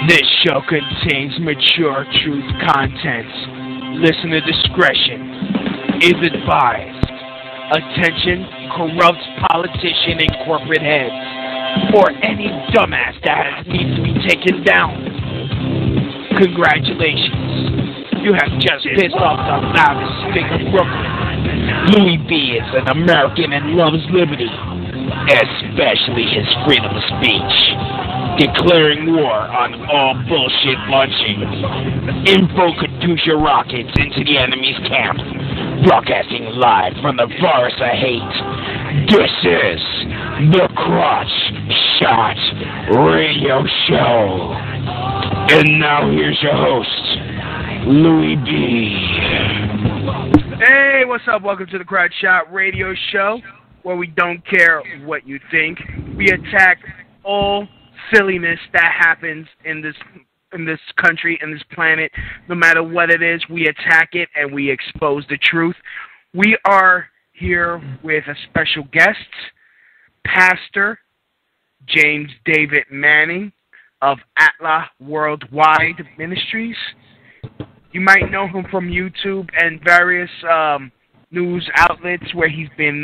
This show contains mature truth content. Listener discretion is advised. Attention, corrupt politician and corporate heads, or any dumbass that needs to be taken down. Congratulations, you have just pissed off the loudest thing in Brooklyn. Louie B is an American and loves liberty, especially his freedom of speech. Declaring war on all bullshit launching. Info Katusha rockets into the enemy's camp. Broadcasting live from the forest of hate. This is the Crotch Shot Radio Show. And now here's your host, Louie B. Hey, what's up? Welcome to the Crotch Shot Radio Show, where we don't care what you think. We attack all silliness that happens in this country, in this planet. No matter what it is, we attack it and we expose the truth. We are here with a special guest, Pastor James David Manning of Atla Worldwide Ministries. You might know him from YouTube and various news outlets where he's been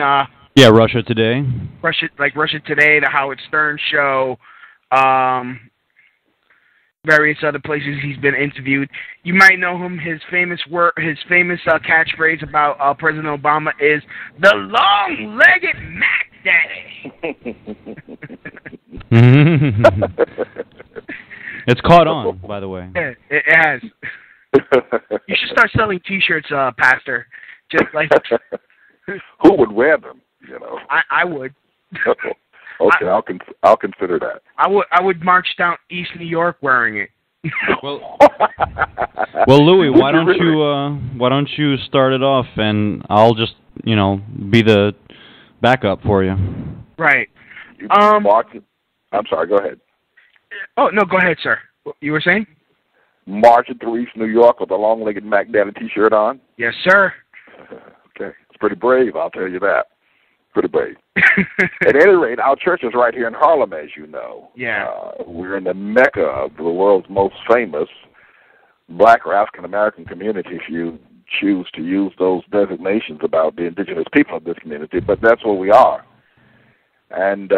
Russia Today. Russia Today, the Howard Stern Show, various other places he's been interviewed. You might know him. His famous catchphrase about President Obama is "the long-legged Mac Daddy." It's caught on, by the way. Yeah, it has. You should start selling T-shirts, Pastor. Just like who would wear them? You know, I would. Okay, I'll consider that. I would march down East New York wearing it. Well, Louie, why don't you start it off, and I'll just be the backup for you. Right. I'm sorry. Go ahead. Oh no, go ahead, sir. You were saying? Marching through East New York with a long-legged Mac Daddy T-shirt on. Yes, sir. Okay, it's pretty brave. I'll tell you that. Pretty brave. At any rate, our church is right here in Harlem, as you know. Yeah. We're in the mecca of the world's most famous black or African-American community, if you choose to use those designations about the indigenous people of this community, but that's where we are. And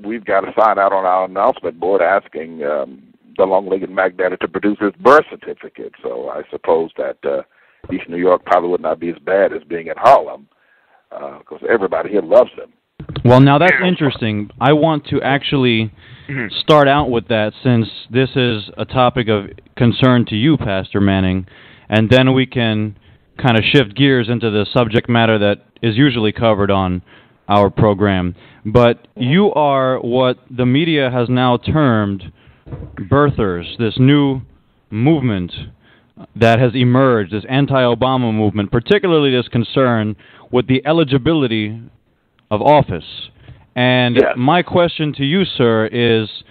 we've got a sign out on our announcement board asking the long-legged Mac Daddy to produce his birth certificate. So I suppose that East New York probably would not be as bad as being in Harlem, because everybody here loves him. Well, now that's interesting. I want to actually start out with that, since this is a topic of concern to you, Pastor Manning, and then we can kind of shift gears into the subject matter that is usually covered on our program. But you are what the media has now termed birthers, this new movement that has emerged, this anti-Obama movement, particularly this concern with the eligibility of office. And my question to you, sir, is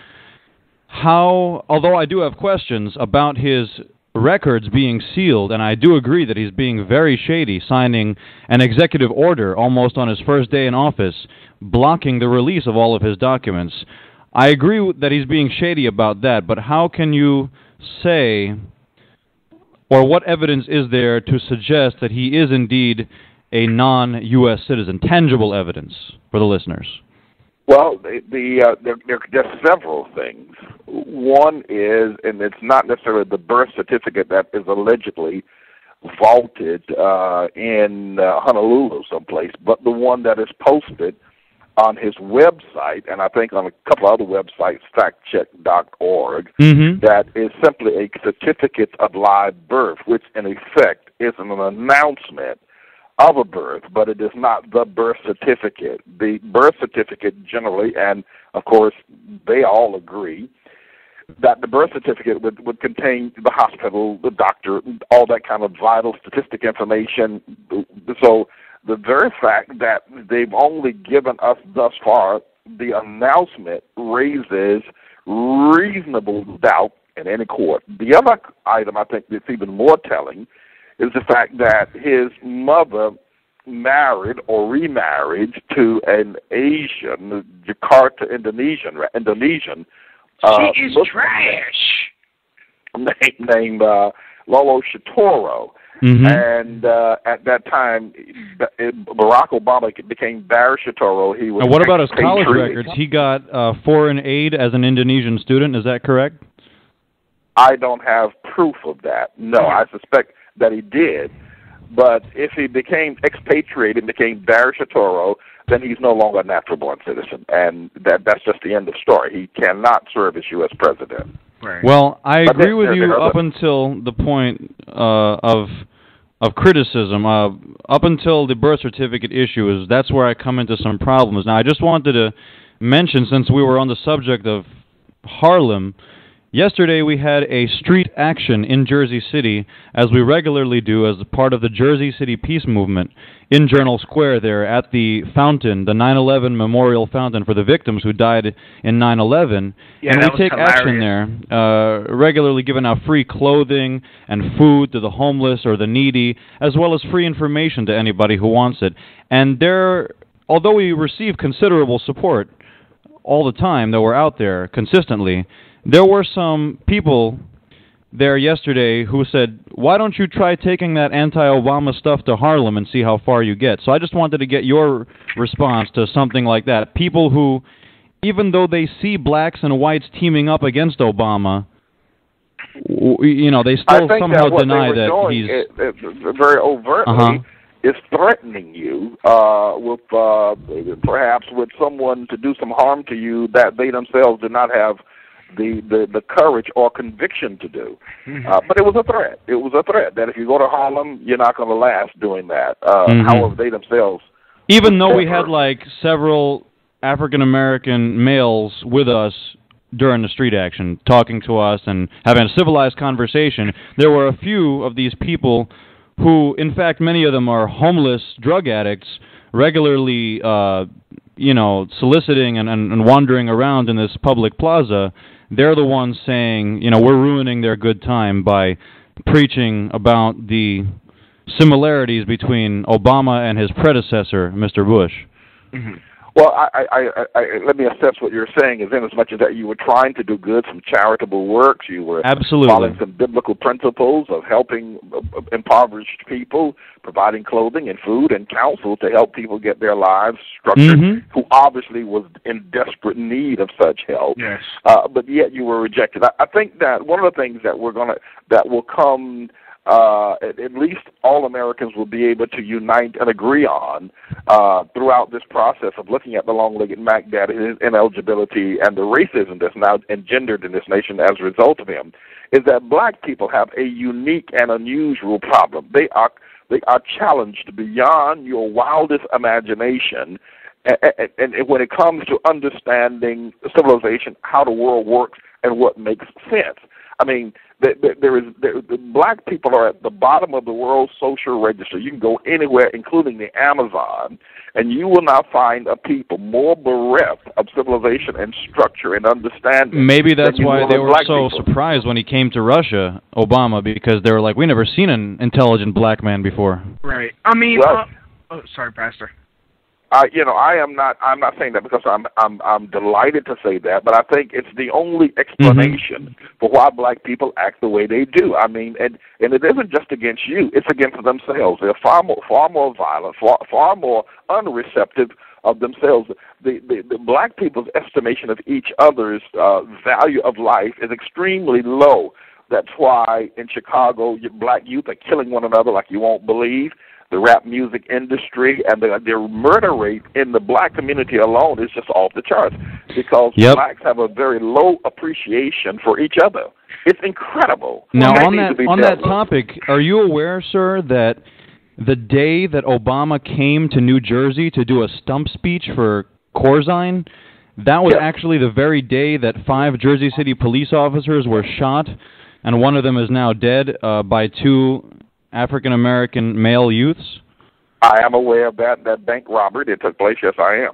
how, although I do have questions about his records being sealed, and I do agree that he's being very shady, signing an executive order almost on his first day in office, blocking the release of all of his documents. I agree that he's being shady about that, but how can you say, or what evidence is there to suggest that he is indeed a non-U.S. citizen? Tangible evidence for the listeners. Well, there are several things. One is, and it's not necessarily the birth certificate that is allegedly vaulted in Honolulu someplace, but the one that is posted on his website, and I think on a couple other websites, factcheck.org, that is simply a certificate of live birth, which in effect is an announcement of a birth, but it is not the birth certificate. The birth certificate generally, and of course they all agree, that the birth certificate would contain the hospital, the doctor, all that kind of vital statistic information. So the very fact that they've only given us thus far the announcement raises reasonable doubt in any court. The other item I think that's even more telling is the fact that his mother married or remarried to an Asian, Jakarta, Indonesian. She is trash. named Lolo Shitoro. Mm-hmm. And at that time, Barack Obama became Barry Shitoro. He was. And what about his college records? He got foreign aid as an Indonesian student. Is that correct? I don't have proof of that. No, I suspect that he did. But if he became expatriated and became Barry Shitoro, then he's no longer a natural-born citizen. And that's just the end of the story. He cannot serve as U.S. president. Right. Well, I agree with you up until the point of criticism. Up until the birth certificate issue, that's where I come into some problems. Now, I just wanted to mention, since we were on the subject of Harlem, yesterday we had a street action in Jersey City, as we regularly do as part of the Jersey City Peace Movement, in Journal Square there at the fountain, the 9/11 memorial fountain for the victims who died in 9/11. Yeah, and we take hilarious. action there, regularly giving out free clothing and food to the homeless or the needy, as well as free information to anybody who wants it. And although we receive considerable support all the time that we're out there consistently, there were some people there yesterday who said, why don't you try taking that anti-Obama stuff to Harlem and see how far you get? So I just wanted to get your response to something like that. People who, even though they see blacks and whites teaming up against Obama, they still somehow deny that he's... very overtly is threatening you with perhaps with someone to do some harm to you that they themselves do not have the courage or conviction to do. But it was a threat. It was a threat that if you go to Harlem, you're not going to last doing that. However, they themselves... Even though we had, several African-American males with us during the street action, talking to us and having a civilized conversation, there were a few of these people who, in fact, many of them are homeless drug addicts, regularly, soliciting and wandering around in this public plaza. They're the ones saying, we're ruining their good time by preaching about the similarities between Obama and his predecessor, Mr. Bush. Mm-hmm. Well, I let me assess what you're saying is in as much as that you were trying to do good, some charitable works, you were following some biblical principles of helping impoverished people, providing clothing and food and counsel to help people get their lives structured, who obviously was in desperate need of such help. Yes. But yet you were rejected. I think that one of the things that will come. At least all Americans will be able to unite and agree on throughout this process of looking at the long-legged Mac Daddy, his ineligibility, and the racism that's now engendered in this nation as a result of him, is that black people have a unique and unusual problem. They are challenged beyond your wildest imagination, and when it comes to understanding civilization, how the world works, and what makes sense. I mean, the black people are at the bottom of the world's social register. You can go anywhere, including the Amazon, and you will not find a people more bereft of civilization and structure and understanding. Maybe that's why they were so surprised when he came to Russia, Obama, because they were like, "We never seen an intelligent black man before." Right. I mean, sorry, Pastor. I'm not saying that because I'm delighted to say that, but I think it's the only explanation for why black people act the way they do. I mean, and it isn't just against you; it's against themselves. They're far more violent, far more unreceptive of themselves. The black people's estimation of each other's value of life is extremely low. That's why in Chicago, black youth are killing one another like you won't believe. The rap music industry and the murder rate in the black community alone is just off the charts because blacks have a very low appreciation for each other. It's incredible. Now, on that topic, are you aware, sir, that the day that Obama came to New Jersey to do a stump speech for Corzine, that was actually the very day that 5 Jersey City police officers were shot, and one of them is now dead by 2 African-American male youths? I am aware of that bank robbery that took place. Yes, I am.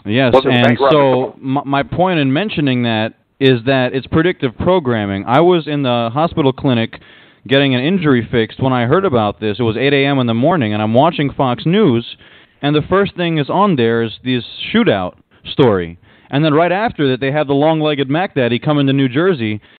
Yes, and so my point in mentioning that is that it's predictive programming. I was in the hospital clinic getting an injury fixed when I heard about this. It was 8 a.m. in the morning, and I'm watching Fox News, and the first thing is on there is this shootout story. And then right after that, they have the long-legged Mac Daddy come into New Jersey